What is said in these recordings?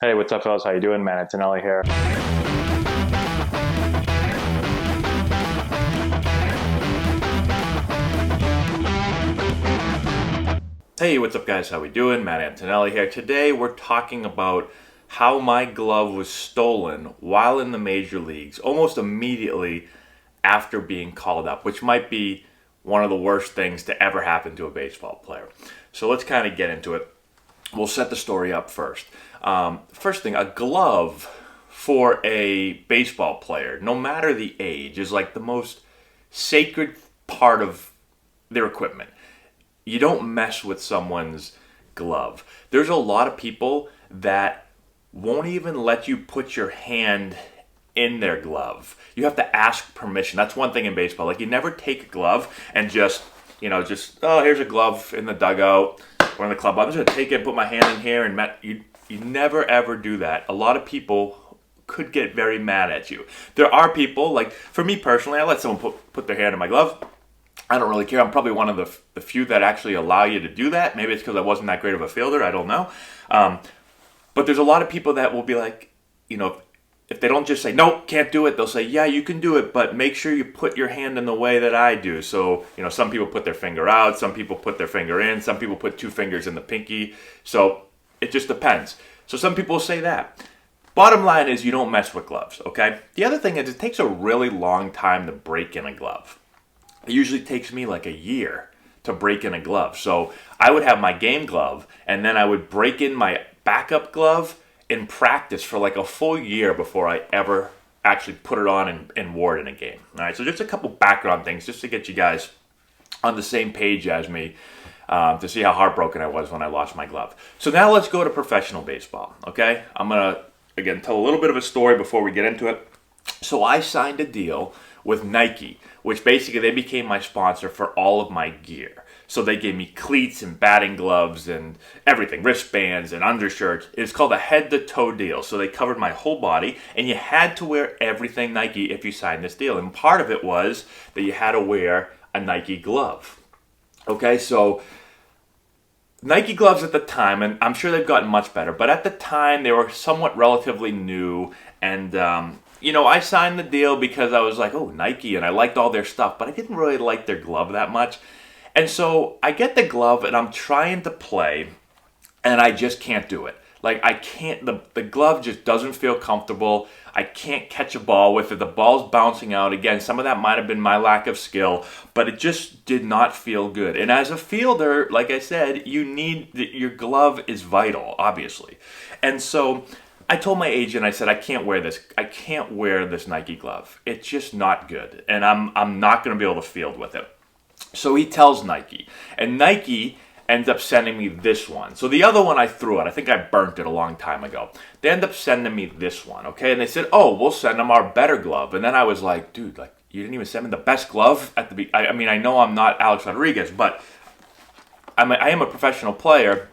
Hey, what's up, fellas? How you doing? Man, Antonelli here. Hey, what's up, guys? How we doing? Matt Antonelli here. Today we're talking about how my glove was stolen while in the major leagues, almost immediately after being called up, which might be one of the worst things to ever happen to a baseball player. So let's kind of get into it. We'll set the story up first. First thing, a glove for a baseball player, no matter the age, is like the most sacred part of their equipment. You don't mess with someone's glove. There's a lot of people that won't even let you put your hand in their glove. You have to ask permission. That's one thing in baseball. Like, you never take a glove and oh, here's a glove in the dugout or in the club. I'm just gonna take it, put my hand in here, and you never ever do that. A lot of people could get very mad at you. There are people, like for me personally, I let someone put their hand in my glove. I don't really care. I'm probably one of the few that actually allow you to do that. Maybe it's because I wasn't that great of a fielder. I don't know. But there's a lot of people that will be like, if they don't just say, no, can't do it, they'll say, yeah, you can do it, but make sure you put your hand in the way that I do. So, some people put their finger out, some people put their finger in, some people put two fingers in the pinky. So it just depends. So some people say that. Bottom line is you don't mess with gloves, okay? The other thing is it takes a really long time to break in a glove. It usually takes me like a year to break in a glove. So I would have my game glove, and then I would break in my backup glove in practice for like a full year before I ever actually put it on and wore it in a game. All right, so just a couple background things just to get you guys on the same page as me, to see how heartbroken I was when I lost my glove. So now let's go to professional baseball, okay? I'm going to, again, tell a little bit of a story before we get into it. So I signed a deal with Nike, which basically they became my sponsor for all of my gear. So they gave me cleats and batting gloves and everything, wristbands and undershirts. It's called a head-to-toe deal. So they covered my whole body, and you had to wear everything Nike if you signed this deal. And part of it was that you had to wear a Nike glove. Okay, so Nike gloves at the time, and I'm sure they've gotten much better, but at the time they were somewhat relatively new, and I signed the deal because I was like, oh, Nike, and I liked all their stuff, but I didn't really like their glove that much. And so I get the glove, and I'm trying to play, and I just can't do it. Like, I can't, the glove just doesn't feel comfortable. I can't catch a ball with it. The ball's bouncing out. Again, some of that might have been my lack of skill, but it just did not feel good. And as a fielder, like I said, your glove is vital, obviously. And so I told my agent, I said, I can't wear this. I can't wear this Nike glove. It's just not good. And I'm not going to be able to field with it. So he tells Nike, and Nike ends up sending me this one. So the other one I threw out. I think I burnt it a long time ago. They end up sending me this one, okay? And they said, oh, we'll send them our better glove. And then I was like, dude, like, you didn't even send me the best glove at the I mean, I know I'm not Alex Rodriguez, but I am a professional player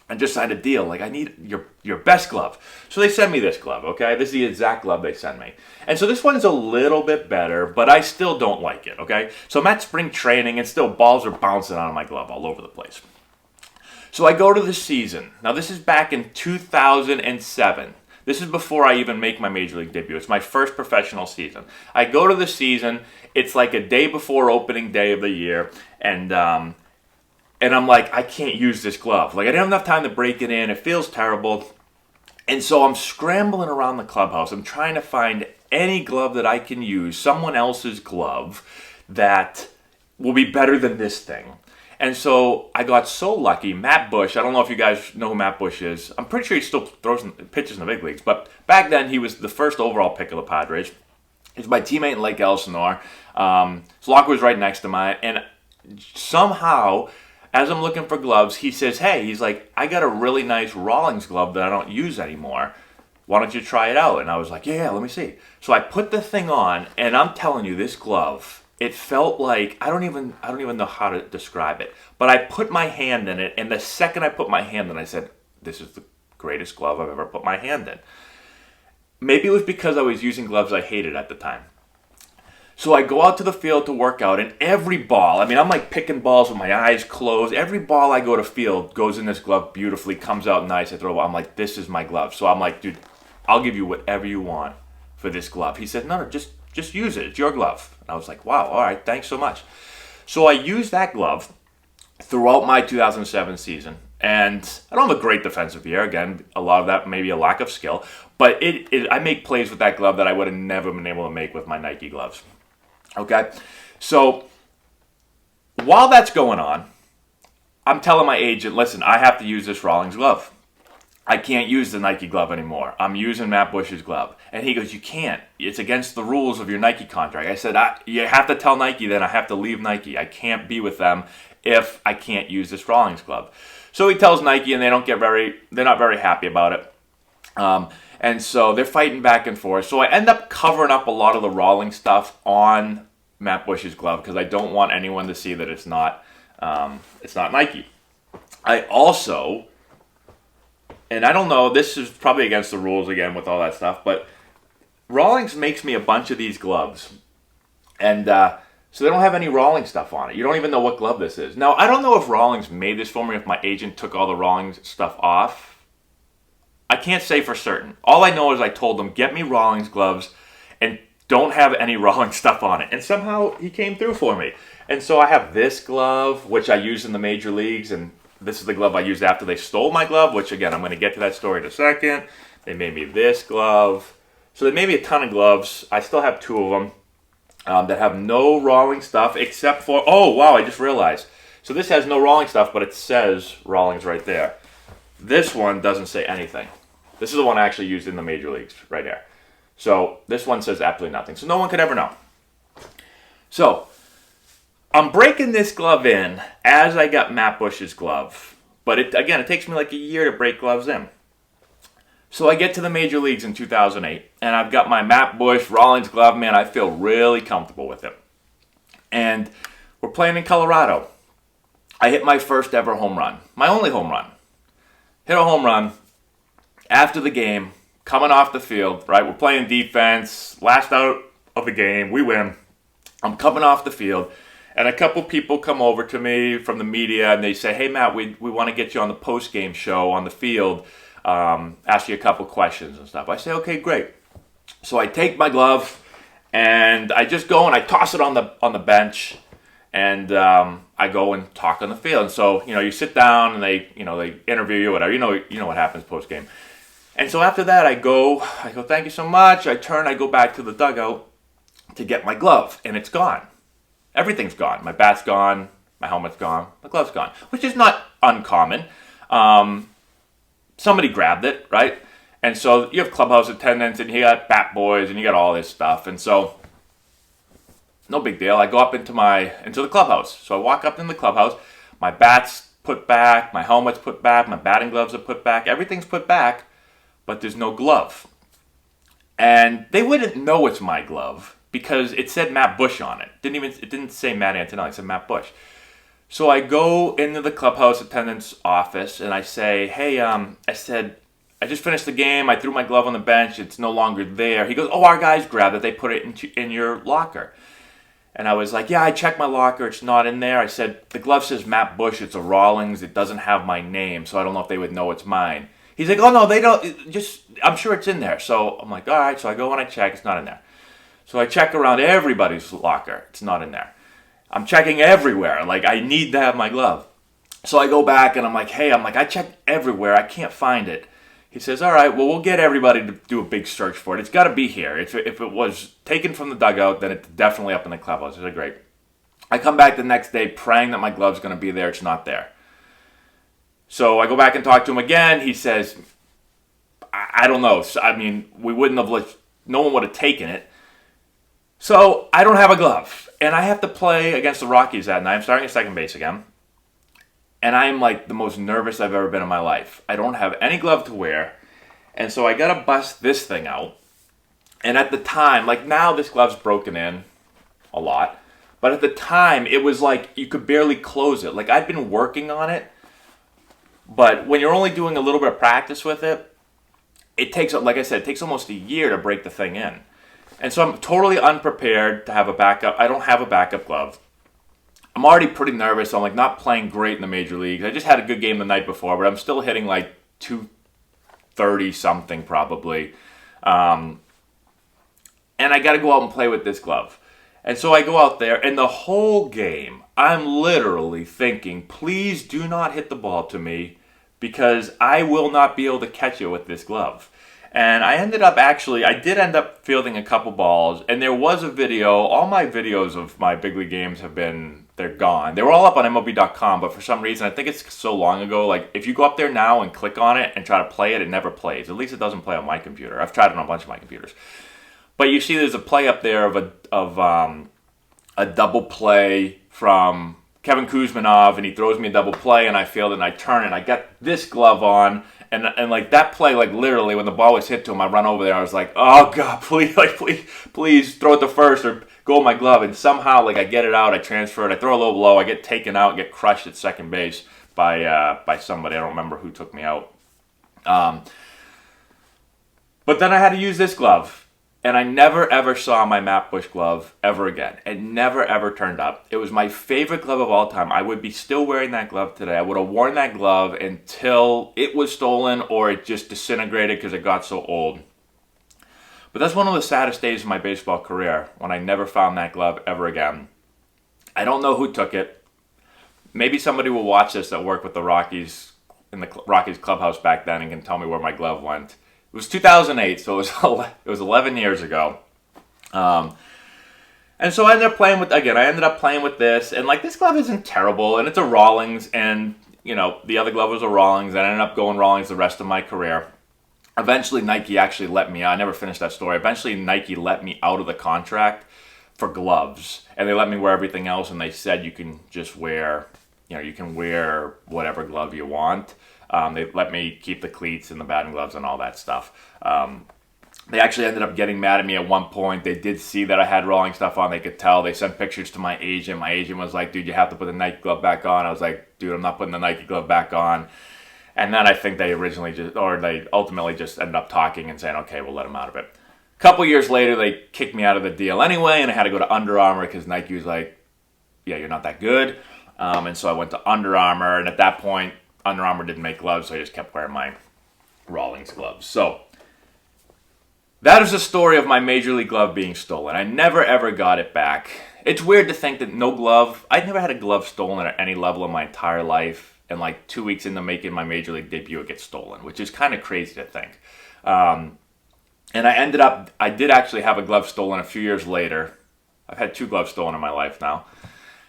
and just signed a deal. Like, I need your best glove. So they send me this glove, okay? This is the exact glove they send me. And so this one's a little bit better, but I still don't like it, okay? So I'm at spring training, and still balls are bouncing out of my glove all over the place. So I go to the season. Now, this is back in 2007. This is before I even make my major league debut. It's my first professional season. I go to the season. It's like a day before opening day of the year, and I'm like, I can't use this glove. Like, I didn't have enough time to break it in. It feels terrible. And so I'm scrambling around the clubhouse. I'm trying to find any glove that I can use, someone else's glove, that will be better than this thing. And so I got so lucky. Matt Bush, I don't know if you guys know who Matt Bush is. I'm pretty sure he still pitches in the big leagues. But back then, he was the first overall pick of the Padres. He's my teammate in Lake Elsinore. His locker was right next to mine. And somehow, as I'm looking for gloves, he says, hey, he's like, I got a really nice Rawlings glove that I don't use anymore. Why don't you try it out? And I was like, yeah, let me see. So I put the thing on, and I'm telling you, this glove, it felt like, I don't even know how to describe it. But I put my hand in it, and the second I put my hand in, I said, this is the greatest glove I've ever put my hand in. Maybe it was because I was using gloves I hated at the time. So I go out to the field to work out, and every ball, I mean, I'm like picking balls with my eyes closed. Every ball I go to field goes in this glove beautifully, comes out nice. I throw a ball. I'm like, this is my glove. So I'm like, dude, I'll give you whatever you want for this glove. He said, no, just use it. It's your glove. And I was like, wow, all right, thanks so much. So I used that glove throughout my 2007 season. And I don't have a great defensive year. Again, a lot of that may be a lack of skill. But I make plays with that glove that I would have never been able to make with my Nike gloves. Okay, so while that's going on, I'm telling my agent, listen, I have to use this Rawlings glove. I can't use the Nike glove anymore. I'm using Matt Bush's glove. And he goes, you can't. It's against the rules of your Nike contract. I said, you have to tell Nike then I have to leave Nike. I can't be with them if I can't use this Rawlings glove. So he tells Nike, and they're not very happy about it. And so they're fighting back and forth. So I end up covering up a lot of the Rawlings stuff on Matt Bush's glove because I don't want anyone to see that it's not Nike. I also, and I don't know, this is probably against the rules again with all that stuff, but Rawlings makes me a bunch of these gloves. And so they don't have any Rawlings stuff on it. You don't even know what glove this is. Now, I don't know if Rawlings made this for me, if my agent took all the Rawlings stuff off. I can't say for certain. All I know is I told them, get me Rawlings gloves and don't have any Rawlings stuff on it. And somehow he came through for me. And so I have this glove, which I use in the major leagues, and this is the glove I used after they stole my glove, which again, I'm going to get to that story in a second. They made me this glove. So they made me a ton of gloves. I still have two of them that have no Rawlings stuff except for, oh wow, I just realized. So this has no Rawlings stuff, but it says Rawlings right there. This one doesn't say anything. This is the one I actually used in the major leagues right here. So this one says absolutely nothing. So no one could ever know. So I'm breaking this glove in as I got Matt Bush's glove. But it takes me like a year to break gloves in. So I get to the major leagues in 2008, and I've got my Matt Bush Rawlings glove. Man, I feel really comfortable with it. And we're playing in Colorado. I hit my first ever home run. My only home run. Hit a home run. After the game, coming off the field, right? We're playing defense, last out of the game, we win. I'm coming off the field, and a couple people come over to me from the media, and they say, hey, Matt, we want to get you on the post-game show on the field, ask you a couple questions and stuff. I say, okay, great. So I take my glove, and I just go and I toss it on the bench, and I go and talk on the field. And so, you sit down, and they interview you, whatever. You know what happens post-game. And so after that, I go, thank you so much. I go back to the dugout to get my glove, and it's gone. Everything's gone. My bat's gone, my helmet's gone, my glove's gone, which is not uncommon. Somebody grabbed it, right? And so you have clubhouse attendants, and you got bat boys, and you got all this stuff. And so, no big deal. I go up into the clubhouse. So I walk up in the clubhouse. My bat's put back, my helmet's put back, my batting gloves are put back. Everything's put back. But there's no glove. And they wouldn't know it's my glove because it said Matt Bush on it. It didn't say Matt Antonelli, it said Matt Bush. So I go into the clubhouse attendant's office and I say, hey, I just finished the game, I threw my glove on the bench, it's no longer there. He goes, oh, our guys grabbed it, they put it in your locker. And I was like, yeah, I checked my locker, it's not in there. I said, the glove says Matt Bush, it's a Rawlings, it doesn't have my name, so I don't know if they would know it's mine. He's like, oh, no, they don't, I'm sure it's in there. So I'm like, all right. So I go and I check. It's not in there. So I check around everybody's locker. It's not in there. I'm checking everywhere. Like, I need to have my glove. So I go back and I'm like, I checked everywhere. I can't find it. He says, all right, well, we'll get everybody to do a big search for it. It's got to be here. If it was taken from the dugout, then it's definitely up in the clubhouse. I said, great. I come back the next day praying that my glove's going to be there. It's not there. So I go back and talk to him again. He says, I don't know. I mean, we wouldn't have no one would have taken it. So I don't have a glove. And I have to play against the Rockies that night. I'm starting at second base again. And I am like the most nervous I've ever been in my life. I don't have any glove to wear. And so I got to bust this thing out. And at the time, like now this glove's broken in a lot. But at the time, it was like you could barely close it. Like I'd been working on it. But when you're only doing a little bit of practice with it, it takes, like I said, it takes almost a year to break the thing in. And so I'm totally unprepared to have a backup. I don't have a backup glove. I'm already pretty nervous. So I'm like not playing great in the major leagues. I just had a good game the night before, but I'm still hitting like 230 something probably. And I got to go out and play with this glove. And so I go out there, and the whole game, I'm literally thinking, please do not hit the ball to me because I will not be able to catch it with this glove. And I did end up fielding a couple balls, and there was a video. All my videos of my big league games they're gone. They were all up on MLB.com, but for some reason, I think it's so long ago, like if you go up there now and click on it and try to play it, it never plays. At least it doesn't play on my computer. I've tried it on a bunch of my computers. But you see there's a play up there of a double play from Kevin Kuzmanov, and he throws me a double play, and I field it, and I turn it, and I got this glove on, and like that play, like literally when the ball was hit to him, I run over there, I was like, oh God, please throw it to first or go with my glove, and somehow like I get it out, I transfer it, I throw a little low, I get taken out, get crushed at second base by somebody, I don't remember who took me out. But then I had to use this glove. And I never ever saw my Matt Bush glove ever again. It never ever turned up. It was my favorite glove of all time. I would be still wearing that glove today. I would have worn that glove until it was stolen or it just disintegrated because it got so old. But that's one of the saddest days of my baseball career when I never found that glove ever again. I don't know who took it. Maybe somebody will watch this that worked with the Rockies in the Rockies clubhouse back then and can tell me where my glove went. It was 2008, so it was 11 years ago. And so I ended up playing with this, and like this glove isn't terrible, and it's a Rawlings, and you know, the other glove was a Rawlings, and I ended up going Rawlings the rest of my career. Eventually Nike actually let me out. I never finished that story. Eventually Nike let me out of the contract for gloves, and they let me wear everything else, and they said you can just wear, you can wear whatever glove you want. They let me keep the cleats and the batting gloves and all that stuff. They actually ended up getting mad at me at one point. They did see that I had Rawlings stuff on. They could tell. They sent pictures to my agent. My agent was like, dude, you have to put the Nike glove back on. I was like, dude, I'm not putting the Nike glove back on. And then I think they ultimately just ended up talking and saying, okay, we'll let him out of it. A couple years later, they kicked me out of the deal anyway, and I had to go to Under Armour because Nike was like, yeah, you're not that good. And so I went to Under Armour, and at that point, Under Armour didn't make gloves, so I just kept wearing my Rawlings gloves. So that is the story of my Major League glove being stolen. I never ever got it back. It's weird to think that I'd never had a glove stolen at any level in my entire life, and like 2 weeks into making my Major League debut, it gets stolen, which is kind of crazy to think. And I did actually have a glove stolen a few years later. I've had 2 gloves stolen in my life now.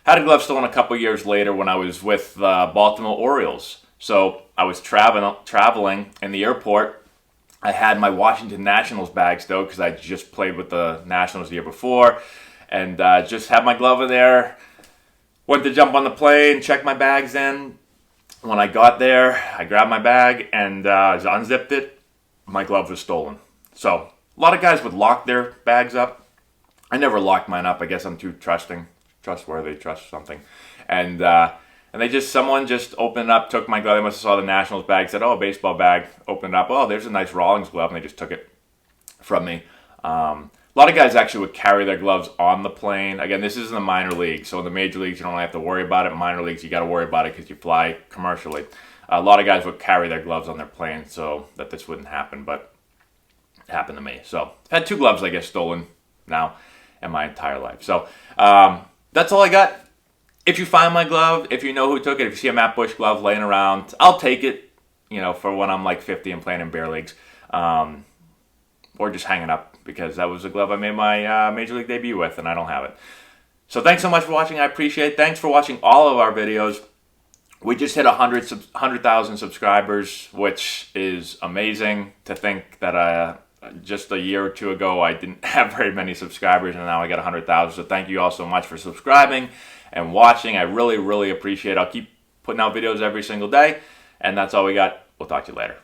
Had a glove stolen a couple years later when I was with the Baltimore Orioles. So I was traveling in the airport. I had my Washington Nationals bag still because I just played with the Nationals the year before. And just had my glove in there. Went to jump on the plane, checked my bags in. When I got there, I grabbed my bag and unzipped it. My glove was stolen. So a lot of guys would lock their bags up. I never locked mine up. I guess I'm too trustworthy, trust something. And someone just opened it up, took my glove. They must have saw the Nationals bag, said, oh, a baseball bag. Opened it up. Oh, there's a nice Rawlings glove. And they just took it from me. A lot of guys actually would carry their gloves on the plane. Again, this isn't the minor league. So in the major leagues, you don't have to worry about it. Minor leagues, you got to worry about it because you fly commercially. A lot of guys would carry their gloves on their plane so that this wouldn't happen. But it happened to me. So I've had 2 gloves, I guess, stolen now in my entire life. So that's all I got. If you find my glove, if you know who took it, if you see a Matt Bush glove laying around, I'll take it, for when I'm like 50 and playing in bear leagues. Or just hanging up because that was the glove I made my Major League debut with, and I don't have it. So thanks so much for watching. I appreciate it. Thanks for watching all of our videos. We just hit 100,000 subscribers, which is amazing to think that just a year or 2 ago, I didn't have very many subscribers, and now I got 100,000. So thank you all so much for subscribing and watching. I really, really appreciate it. I'll keep putting out videos every single day, and that's all we got. We'll talk to you later.